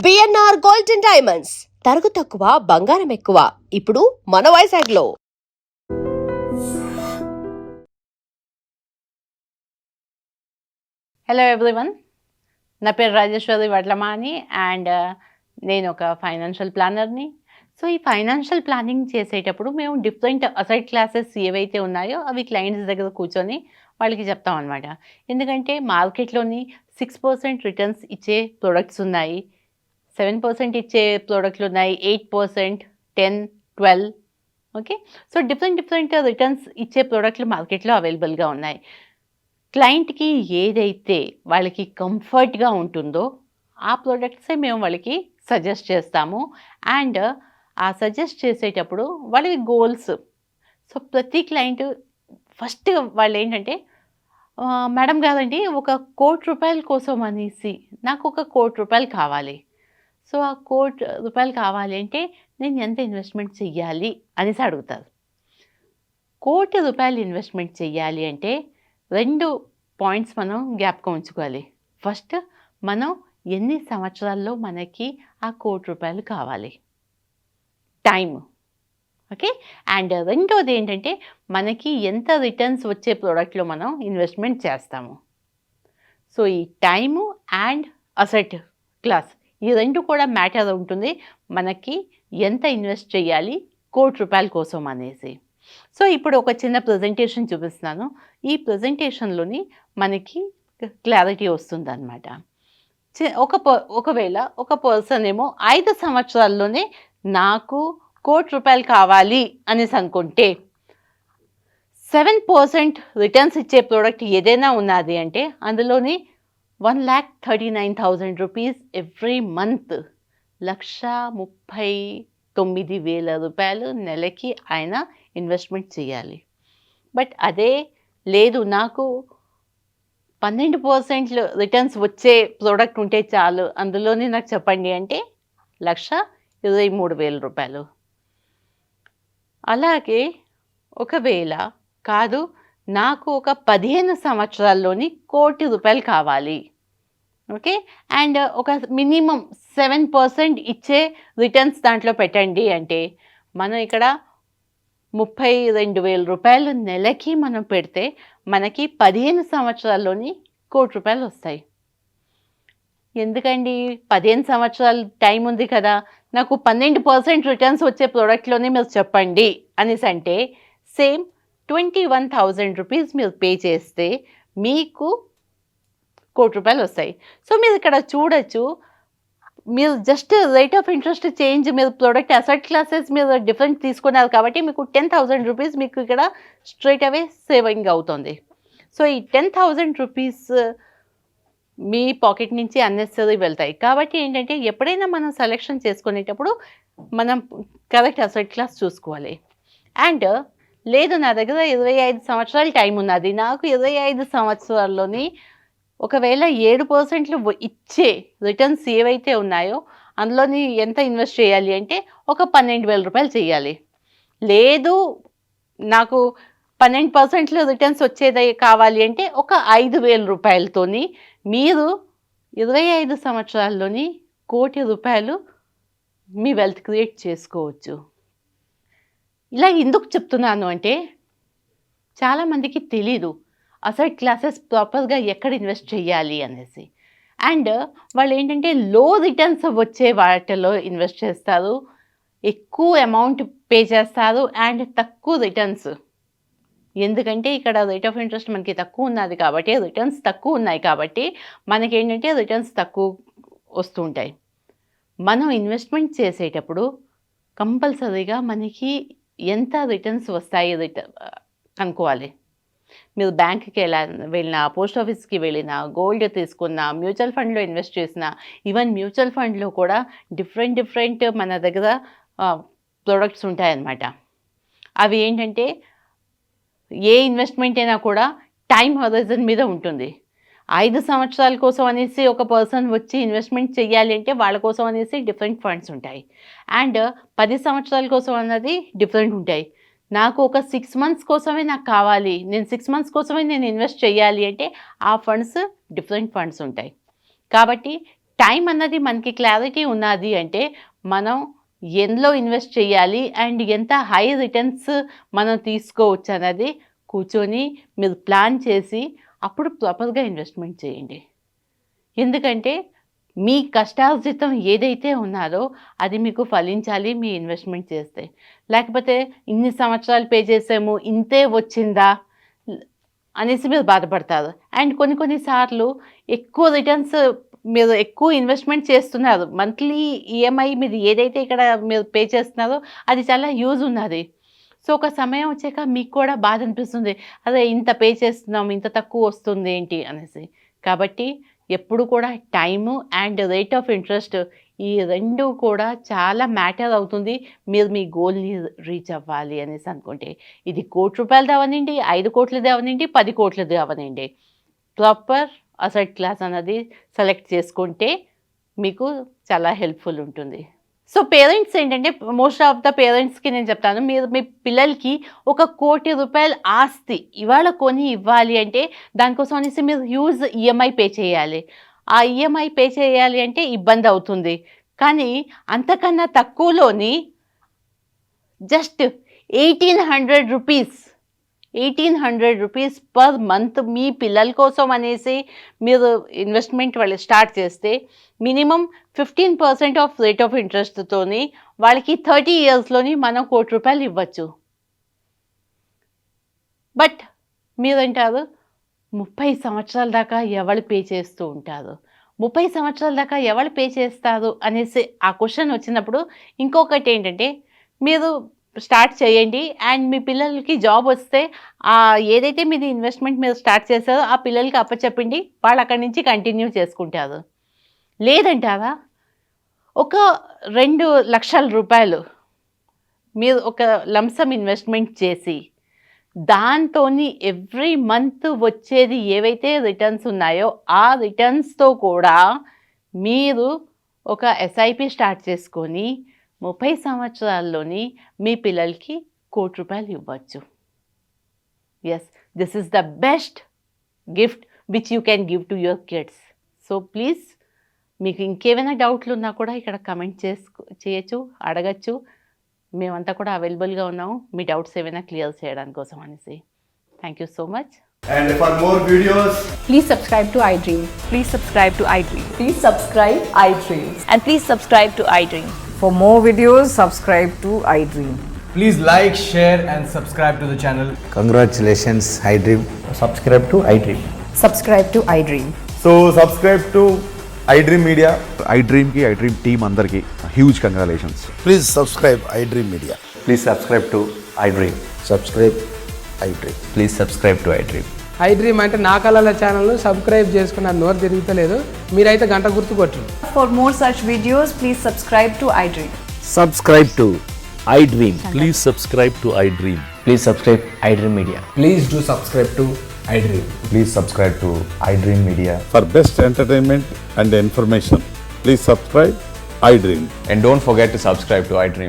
BNR gold and diamonds తరుగు తక్కువ బంగారం ఎక్కువ ఇప్పుడు మన వైజాగ్లో. హలో ఎవ్రీవన్, నా పేరు రాజేశ్వరి వడ్లమాని అండ్ నేను ఒక ఫైనాన్షియల్ ప్లానర్ని. సో ఈ ఫైనాన్షియల్ ప్లానింగ్ చేసేటప్పుడు మేము డిఫరెంట్ అసెట్ క్లాసెస్ ఏవైతే ఉన్నాయో అవి క్లయింట్స్ దగ్గర కూర్చొని వాళ్ళకి చెప్తాం అనమాట. ఎందుకంటే మార్కెట్లోని 6% రిటర్న్స్ ఇచ్చే ప్రొడక్ట్స్ ఉన్నాయి, 7% ఇచ్చే ప్రోడక్ట్లు ఉన్నాయి, 8%, 10, 12. ఓకే, సో డిఫరెంట్ రిటర్న్స్ ఇచ్చే ప్రోడక్ట్లు మార్కెట్లో అవైలబుల్గా ఉన్నాయి. క్లయింట్కి ఏదైతే వాళ్ళకి కంఫర్ట్గా ఉంటుందో ఆ ప్రోడక్ట్సే మేము వాళ్ళకి సజెస్ట్ చేస్తాము. అండ్ ఆ సజెస్ట్ చేసేటప్పుడు వాళ్ళకి గోల్స్. సో ప్రతి క్లయింట్ ఫస్ట్ వాళ్ళు ఏంటంటే, మేడం కాదండి, ఒక ₹1,00,00,000 కోసం అనేసి నాకు ఒక ₹1,00,00,000 కావాలి. సో ఆ ₹1,00,00,000 కావాలి అంటే నేను ఎంత ఇన్వెస్ట్మెంట్ చెయ్యాలి అనేసి అడుగుతారు. ₹1,00,00,000 ఇన్వెస్ట్మెంట్ చెయ్యాలి అంటే 2 పాయింట్స్ మనం జ్ఞాపకం ఉంచుకోవాలి. ఫస్ట్, మనం ఎన్ని సంవత్సరాల్లో మనకి ఆ ₹1,00,00,000 కావాలి, టైం. ఓకే, అండ్ రెండోది ఏంటంటే మనకి ఎంత రిటర్న్స్ వచ్చే ప్రోడక్ట్లో మనం ఇన్వెస్ట్మెంట్ చేస్తాము. సో ఈ టైము అండ్ అసెట్ క్లాస్ ఈ రెండు కూడా మ్యాటర్ ఉంటుంది మనకి ఎంత ఇన్వెస్ట్ చేయాలి ₹1,00,00,000 కోసం అనేసి. సో ఇప్పుడు ఒక చిన్న ప్రజెంటేషన్ చూపిస్తున్నాను. ఈ ప్రజెంటేషన్లోని మనకి క్లారిటీ వస్తుందన్నమాట. ఒకవేళ ఒక పర్సన్ ఏమో 5 సంవత్సరాల్లోనే నాకు ₹1,00,00,000 కావాలి అనేసి అనుకుంటే 7% రిటర్న్స్ ఇచ్చే ప్రోడక్ట్ ఏదైనా ఉన్నది అంటే అందులోని ₹1,39,000 ఎవ్రీ మంత్, ₹1,39,000 నెలకి ఆయన ఇన్వెస్ట్మెంట్ చేయాలి. బట్ అదే లేదు, నాకు 12% రిటర్న్స్ వచ్చే ప్రోడక్ట్ ఉంటే చాలు, అందులోనే నాకు చెప్పండి అంటే ₹1,23,000. అలాగే ఒకవేళ కాదు, నాకు ఒక 15 సంవత్సరాల్లోని ₹1,00,00,000 కావాలి, ఓకే, అండ్ ఒక మినిమం 7% ఇచ్చే రిటర్న్స్ దాంట్లో పెట్టండి అంటే మనం ఇక్కడ ₹32,000 నెలకి మనం పెడితే మనకి 15 సంవత్సరాల్లోని ₹1,00,00,000 వస్తాయి. ఎందుకండి 15 సంవత్సరాలు టైం ఉంది కదా, నాకు 12% రిటర్న్స్ వచ్చే ప్రోడక్ట్లోనే మీరు చెప్పండి అనేసి అంటే సేమ్ ₹21,000 మీరు పే చేస్తే మీకు ₹1,00,00,000 వస్తాయి. సో మీరు ఇక్కడ చూడొచ్చు, మీరు just rate of interest change, మీరు ప్రోడక్ట్ అసెట్ క్లాసెస్ మీరు డిఫరెంట్ తీసుకున్నారు కాబట్టి మీకు ₹10,000 మీకు ఇక్కడ స్ట్రైట్ అవే సేవింగ్ అవుతుంది. సో ఈ ₹10,000 మీ పాకెట్ నుంచి అన్నెసరీ వెళ్తాయి. కాబట్టి ఏంటంటే ఎప్పుడైనా మనం సెలెక్షన్ చేసుకునేటప్పుడు మనం కరెక్ట్ అసెట్ క్లాస్ చూసుకోవాలి. అండ్ లేదు, నా దగ్గర 25 సంవత్సరాలు టైం ఉన్నది, నాకు 25 సంవత్సరాల్లోని ఒకవేళ 7% ఇచ్చే రిటర్న్స్ ఏవైతే ఉన్నాయో అందులోని ఎంత ఇన్వెస్ట్ చేయాలి అంటే ఒక ₹12,000 చేయాలి. లేదు, నాకు 12% రిటర్న్స్ వచ్చేది కావాలి అంటే ఒక ₹5,000తోని మీరు 25 సంవత్సరాల్లోని ₹1,00,00,000 మీ వెల్త్ క్రియేట్ చేసుకోవచ్చు. ఇలా ఎందుకు చెప్తున్నాను అంటే చాలామందికి తెలీదు అసెట్ క్లాసెస్ ప్రాపర్గా ఎక్కడ ఇన్వెస్ట్ చేయాలి అనేసి. అండ్ వాళ్ళు ఏంటంటే లో రిటర్న్స్ వచ్చే వాటిలో ఇన్వెస్ట్ చేస్తారు, ఎక్కువ అమౌంట్ పే చేస్తారు అండ్ తక్కువ రిటర్న్స్. ఎందుకంటే ఇక్కడ రేట్ ఆఫ్ ఇంట్రెస్ట్ మనకి తక్కువ ఉన్నది కాబట్టి, రిటర్న్స్ తక్కువ ఉన్నాయి కాబట్టి మనకేంటంటే రిటర్న్స్ తక్కువ వస్తుంటాయి. మనం ఇన్వెస్ట్మెంట్ చేసేటప్పుడు కంపల్సరీగా మనకి ఎంత రిటర్న్స్ వస్తాయి కనుక్కోవాలి. మీరు బ్యాంక్కి వెళ్ళినా, పోస్ట్ ఆఫీస్కి వెళ్ళినా, గోల్డ్ తీసుకున్నా, మ్యూచువల్ ఫండ్లో ఇన్వెస్ట్ చేసినా, ఈవెన్ మ్యూచువల్ ఫండ్లో కూడా డిఫరెంట్ మన దగ్గర ప్రోడక్ట్స్ ఉంటాయన్నమాట. అవి ఏంటంటే ఏ ఇన్వెస్ట్మెంట్ అయినా కూడా టైం హొరైజన్ మీద ఉంటుంది. 5 సంవత్సరాల కోసం అనేసి ఒక పర్సన్ వచ్చి ఇన్వెస్ట్మెంట్ చేయాలి అంటే వాళ్ళ కోసం అనేసి డిఫరెంట్ ఫండ్స్ ఉంటాయి. అండ్ 10 సంవత్సరాల కోసం అన్నది డిఫరెంట్ ఉంటాయి. నాకు ఒక 6 మంత్స్ కోసమే నాకు కావాలి, నేను 6 మంత్స్ కోసమే నేను ఇన్వెస్ట్ చేయాలి అంటే ఆ ఫండ్స్ డిఫరెంట్ ఫండ్స్ ఉంటాయి. కాబట్టి టైం అన్నది మనకి క్లారిటీ ఉన్నది అంటే మనం ఎందులో ఇన్వెస్ట్ చేయాలి అండ్ ఎంత హై రిటర్న్స్ మనం తీసుకోవచ్చు అన్నది కూర్చొని మీరు ప్లాన్ చేసి అప్పుడు ప్రాపర్గా ఇన్వెస్ట్మెంట్ చేయండి. ఎందుకంటే మీ కష్టార్జితం ఏదైతే ఉన్నారో అది మీకు ఫలించాలి మీ ఇన్వెస్ట్మెంట్ చేస్తే. లేకపోతే ఇన్ని సంవత్సరాలు పే చేసాము ఇంతే వచ్చిందా అనేసి మీరు బాధపడతారు. అండ్ కొన్నిసార్లు ఎక్కువ రిటర్న్స్ మీరు ఎక్కువ ఇన్వెస్ట్మెంట్ చేస్తున్నారు. మంత్లీ ఈఎంఐ మీరు ఏదైతే ఇక్కడ మీరు పే చేస్తున్నారో అది చాలా యూజ్ ఉన్నది. సో ఒక సమయం వచ్చాక మీకు కూడా బాధ అనిపిస్తుంది, అదే ఇంత పే చేస్తున్నాం ఇంత తక్కువ వస్తుంది ఏంటి అనేసి. కాబట్టి ఎప్పుడు కూడా time and rate of interest ఈ రెండు కూడా చాలా మ్యాటర్ అవుతుంది మీరు మీ గోల్ని రీచ్ అవ్వాలి అనేసి అనుకుంటే. ఇది ₹1,00,00,000 అవనండి, 5 కోట్లది అవనండి, 10 కోట్లది అవనండి, ప్రాపర్ అసెట్ క్లాస్ అన్నది సెలెక్ట్ చేసుకుంటే మీకు చాలా హెల్ప్ఫుల్ ఉంటుంది. సో పేరెంట్స్ ఏంటంటే, మోస్ట్ ఆఫ్ ద పేరెంట్స్కి నేను చెప్తాను, మీరు మీ పిల్లలకి ₹1,00,00,000 ఆస్తి ఇవాళ కొని ఇవ్వాలి అంటే దానికోసం అనేసి మీరు హ్యూజ్ ఈఎంఐ పే చేయాలి. ఆ ఈఎంఐ పే చేయాలి అంటే ఇబ్బంది అవుతుంది. కానీ అంతకన్నా తక్కువలోని జస్ట్ ₹1,800 పర్ మంత్ మీ పిల్లల కోసం అనేసి మీరు ఇన్వెస్ట్మెంట్ వాళ్ళు స్టార్ట్ చేస్తే మినిమం 15% ఆఫ్ రేట్ ఆఫ్ ఇంట్రెస్ట్తోని వాళ్ళకి 30 ఇయర్స్లోని మనం ₹1,00,00,000 ఇవ్వచ్చు. బట్ మీరంటారు 30 సంవత్సరాల దాకా ఎవరు పే చేస్తూ ఉంటారు, 30 సంవత్సరాల దాకా ఎవరు పే చేస్తారు అనేసి ఆ క్వశ్చన్ వచ్చినప్పుడు ఇంకొకటి ఏంటంటే, మీరు స్టార్ట్ చేయండి అండ్ మీ పిల్లలకి జాబ్ వస్తే ఏదైతే మీది ఇన్వెస్ట్మెంట్ మీరు స్టార్ట్ చేశారో ఆ పిల్లలకి అప్పచెప్పండి, వాళ్ళు అక్కడి నుంచి కంటిన్యూ చేసుకుంటారు. లేదంటారా, ఒక ₹2,00,000 మీరు ఒక లంసమ్ ఇన్వెస్ట్మెంట్ చేసి దాంతోని ఎవ్రీ మంత్ వచ్చేది ఏవైతే రిటర్న్స్ ఉన్నాయో ఆ రిటర్న్స్తో కూడా మీరు ఒక ఎస్ఐపి స్టార్ట్ చేసుకొని 30 సంవత్సరాల్లోని మీ పిల్లలకి ₹1,00,00,000 ఇవ్వచ్చు. Yes, this is the best gift which you can give to your kids. So please, మీకు ఇంకేమైనా డౌట్లు ఉన్నా కూడా ఇక్కడ కమెంట్ చేయొచ్చు, అడగచ్చు. మేమంతా కూడా అవైలబుల్గా ఉన్నాము మీ డౌట్స్ ఏమైనా క్లియర్ చేయడానికి కోసం అనేసి. Thank you so much. And for more videos, Please subscribe to iDream. Please subscribe to iDream. Please subscribe iDream. And please subscribe to iDream. For more videos, subscribe to iDream. please like, share and subscribe to the channel. Congratulations, iDream. subscribe to iDream. Subscribe to iDream. So subscribe to iDream Media. iDream team andarki huge congratulations. Please subscribe iDream Media. Please subscribe to iDream. Subscribe iDream. Please subscribe to iDream. iDream అంటే నా కళల ఛానల్ను subscribe చేసుకున్న నోరు తిరుగుతలేదు, మీరైతే గంట గుర్తు కొట్టండి. For more such videos, please subscribe to iDream. Subscribe to iDream. Please subscribe to iDream. Please subscribe iDream Media. Please do subscribe to iDream. Please subscribe to iDream Media. For best entertainment and information, please subscribe iDream. And don't forget to subscribe to iDream.